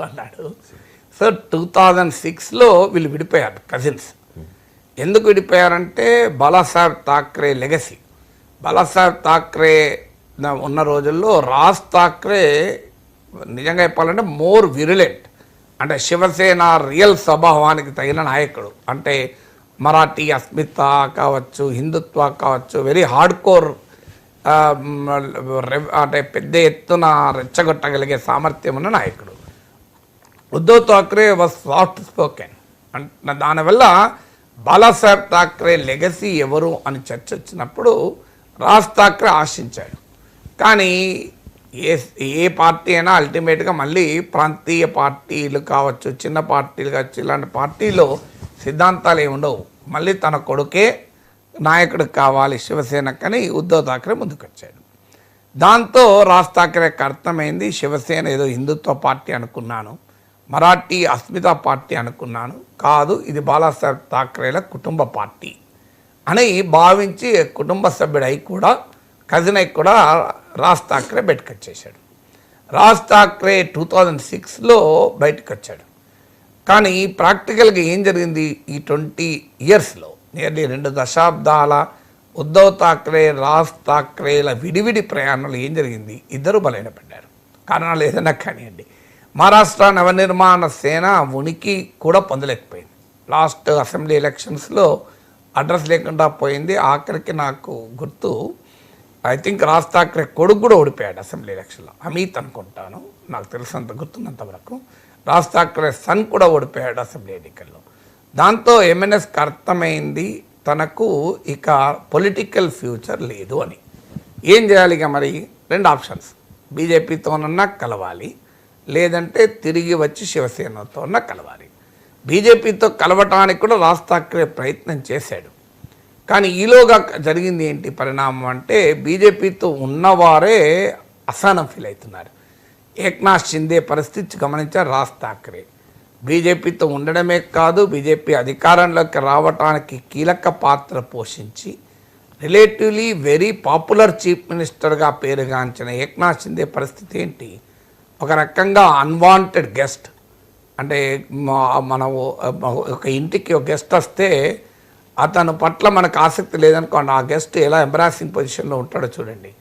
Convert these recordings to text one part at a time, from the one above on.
అన్నాడు. సో 2006లో వీళ్ళు విడిపోయారు కజిన్స్. ఎందుకు విడిపోయారంటే బాలాసాహెబ్ ఠాక్రే లెగసీ. బాలాసాహెబ్ ఠాక్రే ఉన్న రోజుల్లో రాజ్ ఠాక్రే నిజంగా చెప్పాలంటే మోర్ విరులెంట్, అంటే శివసేన రియల్ స్వభావానికి తగిన నాయకుడు. అంటే మరాఠీ అస్మిత కావచ్చు, హిందుత్వ కావచ్చు, వెరీ హార్డ్ కోర్, అంటే పెద్ద ఎత్తున రెచ్చగొట్టగలిగే సామర్థ్యం ఉన్న నాయకుడు. Uddhav Thackeray was soft spoken. అంటే దానివల్ల బాలాసాహెబ్ ఠాక్రే లెగసీ ఎవరు అని చర్చ వచ్చినప్పుడు రాజ్ ఠాక్రే ఆశించాడు. కానీ ఏ పార్టీ అయినా అల్టిమేట్గా మళ్ళీ ప్రాంతీయ పార్టీలు కావచ్చు, చిన్న పార్టీలు కావచ్చు, ఇలాంటి పార్టీలో సిద్ధాంతాలు ఏమి ఉండవు. మళ్ళీ తన కొడుకే నాయకుడు కావాలి శివసేనకని ఉద్ధవ్ ఠాక్రే ముందుకొచ్చాడు. దాంతో రాజ్ ఠాక్రేకి అర్థమైంది, శివసేన ఏదో హిందుత్వ పార్టీ అనుకున్నాను, మరాఠీ అస్మిత పార్టీ అనుకున్నాను, కాదు ఇది బాలాసాహెబ్ ఠాక్రేల కుటుంబ పార్టీ అని భావించి కుటుంబ సభ్యుడై కూడా కజిన్ అయి కూడా రాజ్ ఠాక్రే బయటకు వచ్చేసాడు. రాజ్ ఠాక్రే 2006లో బయటకు వచ్చాడు. కానీ ప్రాక్టికల్గా ఏం జరిగింది ఈ 20 ఇయర్స్లో, నియర్లీ 2 దశాబ్దాల ఉద్ధవ్ ఠాక్రే రాజ్ ఠాక్రేల విడివిడి ప్రయాణాలు ఏం జరిగింది? ఇద్దరు బలహీనపడ్డారు. కారణాలు ఏదైనా కానివ్వండి. మహారాష్ట్ర నవనిర్మాణ సేన ఉనికి కూడా పొందలేకపోయింది. లాస్ట్ అసెంబ్లీ ఎలక్షన్స్లో అడ్రస్ లేకుండా పోయింది. ఆఖరికి నాకు గుర్తు, ఐ థింక్ రాజ్ ఠాక్రే కొడుకు కూడా ఓడిపోయాడు అసెంబ్లీ ఎలక్షన్లో, అమిత్ అనుకుంటాను, నాకు తెలిసినంత గుర్తున్నంత వరకు. రాజ్ ఠాక్రే సన్ కూడా ఓడిపోయాడు అసెంబ్లీ ఎన్నికల్లో. దాంతో ఎంఎన్ఎస్కి అర్థమైంది తనకు ఇక పొలిటికల్ ఫ్యూచర్ లేదు అని. ఏం చేయాలి ఇక మరి? 2 ఆప్షన్స్, బీజేపీతోనన్నా కలవాలి, లేదంటే తిరిగి వచ్చి శివసేనతోనన్నా కలవాలి. బీజేపీతో కలవటానికి కూడా రాజ్ ఠాక్రే ప్రయత్నం చేశాడు. కానీ ఈలోగా జరిగింది ఏంటి పరిణామం అంటే, బీజేపీతో ఉన్నవారే అసహనం ఫీల్ అవుతున్నారు. ఏక్నాథ్ షిండే పరిస్థితి గమనించారు రాజ్ ఠాక్రే. బీజేపీతో ఉండడమే కాదు, బీజేపీ అధికారంలోకి రావడానికి కీలక పాత్ర పోషించి రిలేటివ్లీ వెరీ పాపులర్ చీఫ్ మినిస్టర్గా పేరుగాంచిన ఏక్నాథ్ షిండే పరిస్థితి ఏంటి? ఒక రకంగా అన్వాంటెడ్ గెస్ట్. అంటే మనం ఒక ఇంటికి ఒక గెస్ట్ వస్తే అతను పట్ల మనకు ఆసక్తి లేదనుకోండి, ఆ గెస్ట్ ఎలా ఎంబరాసింగ్ పొజిషన్లో ఉంటాడో చూడండి.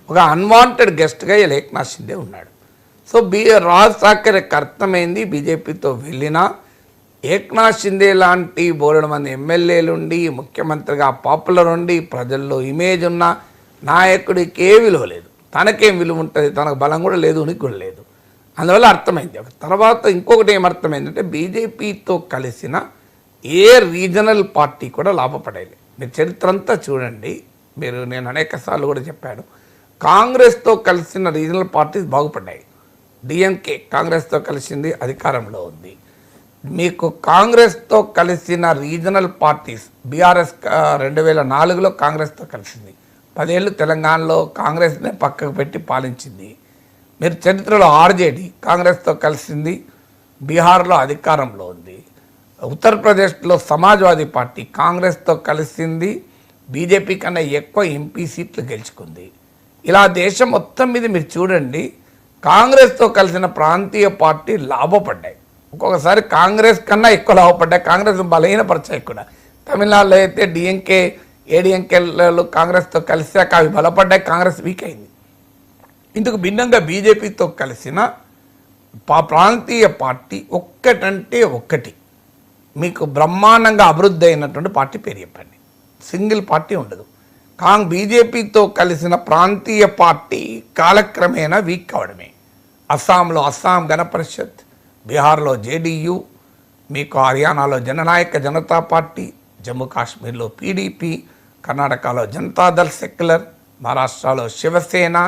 ఒక అన్వాంటెడ్ గెస్ట్గా ఏక్నాథ్ షిండే ఉన్నాడు. సో రాజ్ ఠాక్రేకి అర్థమైంది, బీజేపీతో వెళ్ళినా ఏక్నాథ్ షిండే లాంటి బోలెడు మంది ఎమ్మెల్యేలుండి, ముఖ్యమంత్రిగా పాపులర్ ఉండి, ప్రజల్లో ఇమేజ్ ఉన్న నాయకుడికి ఏ విలువ లేదు. తనకేం విలువ ఉంటుంది? తనకు బలం కూడా లేదు, ఉనికి కూడా లేదు. అందువల్ల అర్థమైంది. తర్వాత ఇంకొకటి ఏమర్థమైందంటే, బీజేపీతో కలిసిన ఏ రీజనల్ పార్టీ కూడా లాభపడేది. మీరు చరిత్ర అంతా చూడండి. నేను అనేక సార్లు కూడా చెప్పాను, కాంగ్రెస్తో కలిసిన రీజనల్ పార్టీస్ బాగుపడ్డాయి. డిఎంకే కాంగ్రెస్తో కలిసింది, అధికారంలో ఉంది. మీకు కాంగ్రెస్తో కలిసిన రీజనల్ పార్టీస్, బీఆర్ఎస్ 2004లో కాంగ్రెస్తో కలిసింది, 10 ఏళ్ళు తెలంగాణలో కాంగ్రెస్నే పక్కకు పెట్టి పాలించింది. మీరు చరిత్రలో ఆర్జేడీ కాంగ్రెస్తో కలిసింది, బీహార్లో అధికారంలో ఉంది. ఉత్తరప్రదేశ్లో సమాజ్వాదీ పార్టీ కాంగ్రెస్తో కలిసింది, బీజేపీ కన్నా ఎక్కువ ఎంపీ సీట్లు గెలుచుకుంది. ఇలా దేశం మొత్తం మీద మీరు చూడండి, కాంగ్రెస్తో కలిసిన ప్రాంతీయ పార్టీ లాభపడ్డాయి. ఒక్కొక్కసారి కాంగ్రెస్ కన్నా ఎక్కువ లాభపడ్డాయి. కాంగ్రెస్ బలహీనపరిచాయి కూడా. తమిళనాడులో అయితే డిఎంకే ఏడిఎంకేలు కాంగ్రెస్తో కలిసాక అవి బలపడ్డాయి, కాంగ్రెస్ వీక్ అయింది. ఇందుకు భిన్నంగా బీజేపీతో కలిసిన ప్రాంతీయ పార్టీ ఒక్కటంటే ఒక్కటి, మీకు బ్రహ్మాండంగా అభివృద్ధి అయినటువంటి పార్టీ పేరు చెప్పండి. సింగిల్ పార్టీ ఉండదు. బీజేపీతో కలిసిన ప్రాంతీయ పార్టీ కాలక్రమేణా వీక్ కావడమే. అస్సాంలో అస్సాం గణ పరిషత్, బీహార్లో జేడీయూ, మీకు హర్యానాలో జననాయక జనతా పార్టీ, జమ్మూ కాశ్మీర్లో పీడీపీ, కర్ణాటకలో జనతాదళ్ సెక్యులర్, మహారాష్ట్రలో శివసేన,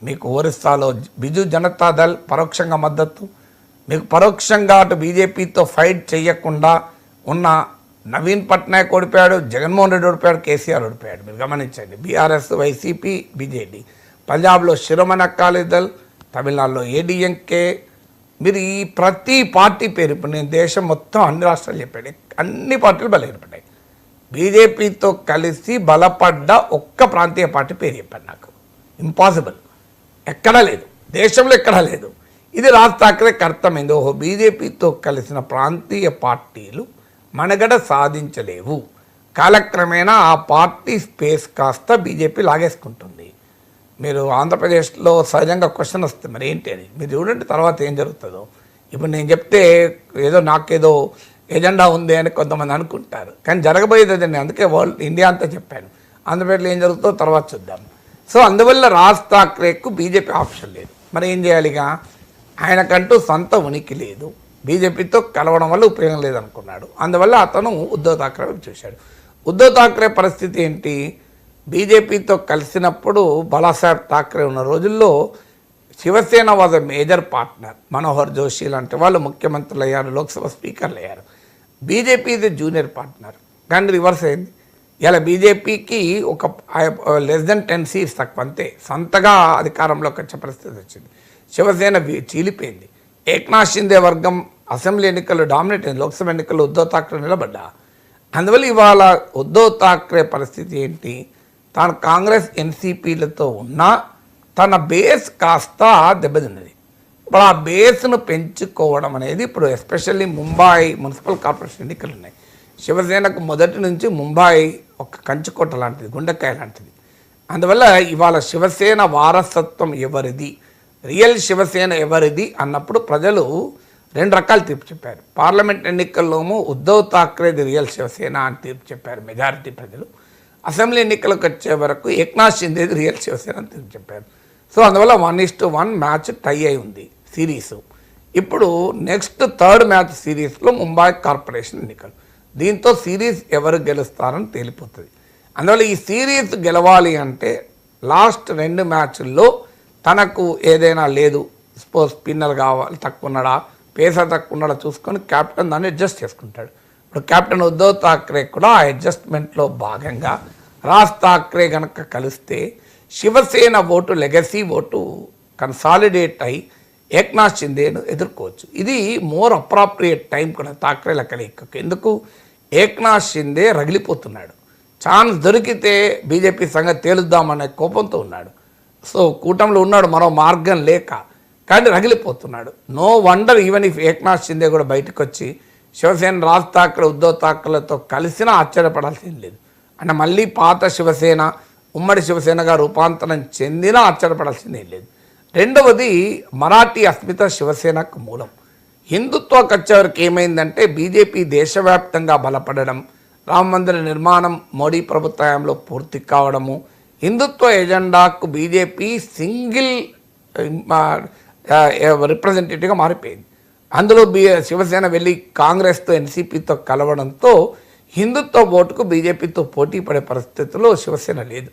మీకు ఒరిస్సాలో బిజు జనతాదళ్ పరోక్షంగా మద్దతు, మీకు పరోక్షంగా అటు బీజేపీతో ఫైట్ చేయకుండా ఉన్న నవీన్ పట్నాయక్ ఓడిపోయాడు, జగన్మోహన్ రెడ్డి ఓడిపోయాడు, కేసీఆర్ ఓడిపోయాడు. మీరు గమనించండి. బీఆర్ఎస్, వైసీపీ, బీజేడీ, పంజాబ్లో శిరోమణి అకాలీ దళ్, తమిళనాడులో ఏడీఎంకే. మీరు ఈ ప్రతి పార్టీ పేరు ఇప్పుడు నేను దేశం మొత్తం అన్ని రాష్ట్రాలు చెప్పాడు, అన్ని పార్టీలు బలహీనపడ్డాయి. బీజేపీతో కలిసి బలపడ్డ ఒక్క ప్రాంతీయ పార్టీ పేరు చెప్పాను నాకు. ఇంపాసిబుల్, ఎక్కడా లేదు, దేశంలో ఎక్కడా లేదు. ఇది రాజ్ ఠాక్రేకి అర్థమైంది. ఓహో, బీజేపీతో కలిసిన ప్రాంతీయ పార్టీలు మనుగడ సాధించలేవు, కాలక్రమేణా ఆ పార్టీ స్పేస్ కాస్త బీజేపీ లాగేసుకుంటుంది. మీరు ఆంధ్రప్రదేశ్లో సహజంగా క్వశ్చన్ వస్తుంది, మరి ఏంటి అని. మీరు చూడండి తర్వాత ఏం జరుగుతుందో. ఇప్పుడు నేను చెప్తే ఏదో నాకేదో ఎజెండా ఉంది అని కొంతమంది అనుకుంటారు, కానీ జరగబోయేది అదండి. అందుకే ఇండియా అంతా చెప్పాను. ఆంధ్రప్రదేశ్లో ఏం జరుగుతుందో తర్వాత చూద్దాం. సో అందువల్ల రాజ్ ఠాక్రేకు బీజేపీ ఆప్షన్ లేదు. మరి ఏం చేయాలిగా? ఆయనకంటూ సొంత ఉనికి లేదు, బీజేపీతో కలవడం వల్ల ఉపయోగం లేదనుకున్నాడు. అందువల్ల అతను ఉద్ధవ్ ఠాక్రే వైపు చూశాడు. ఉద్ధవ్ ఠాక్రే పరిస్థితి ఏంటి? బీజేపీతో కలిసినప్పుడు బాలాసాహెబ్ ఠాక్రే ఉన్న రోజుల్లో Shiv Sena was a major partner. Manohar Joshi లాంటి వాళ్ళు ముఖ్యమంత్రులు అయ్యారు, లోక్సభ స్పీకర్లు అయ్యారు. బీజేపీ ఇది జూనియర్ పార్ట్నర్, కానీ రివర్స్ అయింది. ఇలా బీజేపీకి ఒక లెస్ దెన్ 10 సీట్స్ తక్కువ, అంతే. సొంతగా అధికారంలోకి వచ్చే పరిస్థితి వచ్చింది. శివసేన చీలిపోయింది. ఏక్నాథ్ షిందే వర్గం అసెంబ్లీ ఎన్నికల్లో డామినేట్ అయింది. లోక్సభ ఎన్నికల్లో ఉద్ధవ్ ఠాక్రే నిలబడ్డా. అందువల్ల ఇవాళ ఉద్ధవ్ ఠాక్రే పరిస్థితి ఏంటి? తాను కాంగ్రెస్ ఎన్సీపీలతో ఉన్నా తన బేస్ కాస్త దెబ్బతిన్నది. ఇప్పుడు ఆ బేస్ను పెంచుకోవడం అనేది ఇప్పుడు ఎస్పెషల్లీ ముంబై మున్సిపల్ కార్పొరేషన్ ఎన్నికలు ఉన్నాయి. శివసేనకు మొదటి నుంచి ముంబై ఒక కంచుకోట లాంటిది, గుండెకాయ లాంటిది. అందువల్ల ఇవాళ శివసేన వారసత్వం ఎవరిది, రియల్ శివసేన ఎవరిది అన్నప్పుడు ప్రజలు 2 రకాల తీర్పు చెప్పారు. పార్లమెంట్ ఎన్నికల్లోమో ఉద్ధవ్ ఠాక్రేది రియల్ శివసేన అని తీర్పు చెప్పారు మెజారిటీ ప్రజలు. అసెంబ్లీ ఎన్నికలకు వచ్చే వరకు ఏక్నాథ్ షిందేది రియల్ శివసేన అని తీర్పు చెప్పారు. సో అందువల్ల 1:1 మ్యాచ్ టై అయి ఉంది సిరీసు. ఇప్పుడు నెక్స్ట్ 3rd మ్యాచ్ సిరీస్లో ముంబై కార్పొరేషన్ ఎన్నికలు. దీంతో సిరీస్ ఎవరు గెలుస్తారని తేలిపోతుంది. అందువల్ల ఈ సిరీస్ గెలవాలి అంటే లాస్ట్ 2 మ్యాచ్ల్లో తనకు ఏదైనా లేదు, స్పిన్నర్ కావాలి తక్కువ ఉన్నాడా, పేసర్ తక్కువ ఉన్నాడా చూసుకొని కెప్టెన్ దాన్ని అడ్జస్ట్ చేసుకుంటాడు. ఇప్పుడు కెప్టెన్ ఉద్ధవ్ ఠాక్రే కూడా ఆ అడ్జస్ట్మెంట్లో భాగంగా రాజ్ ఠాక్రే కనుక కలిస్తే Shiv Sena vote, legacy vote consolidate అయి ఏక్నాథ్ షిందేను ఎదుర్కోవచ్చు. ఇది మోర్ అప్రాప్రియేట్ టైం కూడా ఠాక్రేల కలయికకు. ఎందుకు? ఏక్నాథ్ షిందే రగిలిపోతున్నాడు. ఛాన్స్ దొరికితే బీజేపీ సంగతి తేలుద్దామనే కోపంతో ఉన్నాడు. సో కూటమిలో ఉన్నాడు, మరో మార్గం లేక, కానీ రగిలిపోతున్నాడు. No wonder even if Eknath Shinde కూడా బయటకు వచ్చి శివసేన రాజ్ ఠాక్రే ఉద్ధవ్ ఠాక్రేలతో కలిసినా ఆశ్చర్యపడాల్సింది లేదు. అంటే మళ్ళీ పాత శివసేన ఉమ్మడి శివసేనగా రూపాంతరం చెందినా ఆశ్చర్యపడాల్సిందేం లేదు. రెండవది, మరాఠీ అస్మిత శివసేనకు మూలం. హిందుత్వకు వచ్చేవరకు ఏమైందంటే బీజేపీ దేశవ్యాప్తంగా బలపడడం, రామ మందిర నిర్మాణం మోడీ ప్రభుత్వంలో పూర్తి కావడము, హిందుత్వ ఎజెండాకు బీజేపీ సింగిల్ రిప్రజెంటేటివ్గా మారిపోయింది. అందులో శివసేన వెళ్ళి కాంగ్రెస్తో ఎన్సీపీతో కలవడంతో హిందుత్వ ఓటుకు బీజేపీతో పోటీ పడే పరిస్థితుల్లో శివసేన లేదు.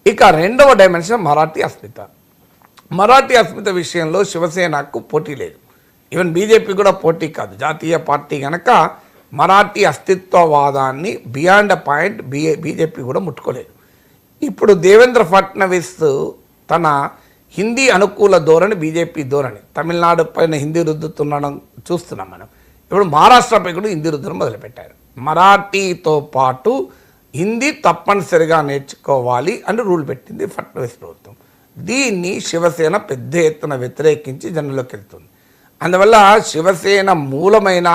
ఇక రెండవ డైమెన్షన్ మరాఠీ అస్మిత. మరాఠీ అస్మిత విషయంలో శివసేనకు పోటీ లేదు, ఈవెన్ బీజేపీ కూడా పోటీ కాదు. జాతీయ పార్టీ కనుక మరాఠీ అస్తిత్వవాదాన్ని బియాండ్ అ పాయింట్ బీజేపీ కూడా ముట్టుకోలేదు. ఇప్పుడు దేవేంద్ర ఫడ్నవీస్ తన హిందీ అనుకూల ధోరణి, బీజేపీ ధోరణి, తమిళనాడు పైన హిందీ రుద్దుతుండడం చూస్తున్నాం మనం. ఇప్పుడు మహారాష్ట్రపై కూడా హిందీ రుద్దడం మొదలుపెట్టారు. మరాఠీతో పాటు హిందీ తప్పనిసరిగా నేర్చుకోవాలి అని రూల్ పెట్టింది ఫడ్నవీస్ ప్రభుత్వం. దీన్ని శివసేన పెద్ద ఎత్తున వ్యతిరేకించి జనంలోకి వెళ్తుంది. అందువల్ల శివసేన మూలమైన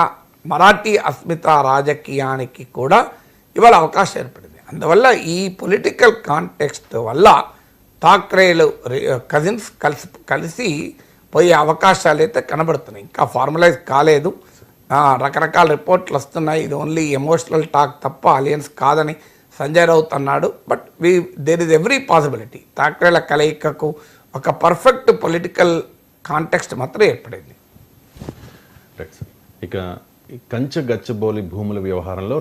మరాఠీ అస్మిత రాజకీయానికి కూడా ఇవాళ అవకాశం ఏర్పడింది. అందువల్ల ఈ పొలిటికల్ కాంటెక్స్ట్ వల్ల ఠాక్రేలు కజిన్స్ కలిసి పోయే అవకాశాలు అయితే కనబడుతున్నాయి. ఇంకా ఫార్మలైజ్ కాలేదు, రకరకాల రిపోర్ట్లు వస్తున్నాయి. ఇది ఓన్లీ ఎమోషనల్ టాక్ తప్ప అలియన్స్ కాదని సంజయ్ రౌత్ అన్నాడు. But there is every possibility ఠాక్రేల కలయికకు ఒక పర్ఫెక్ట్ పొలిటికల్ కాంటెక్స్ట్ మాత్రం ఏర్పడింది. ఇక కంచె గచ్చబౌలి భూముల వ్యవహారంలో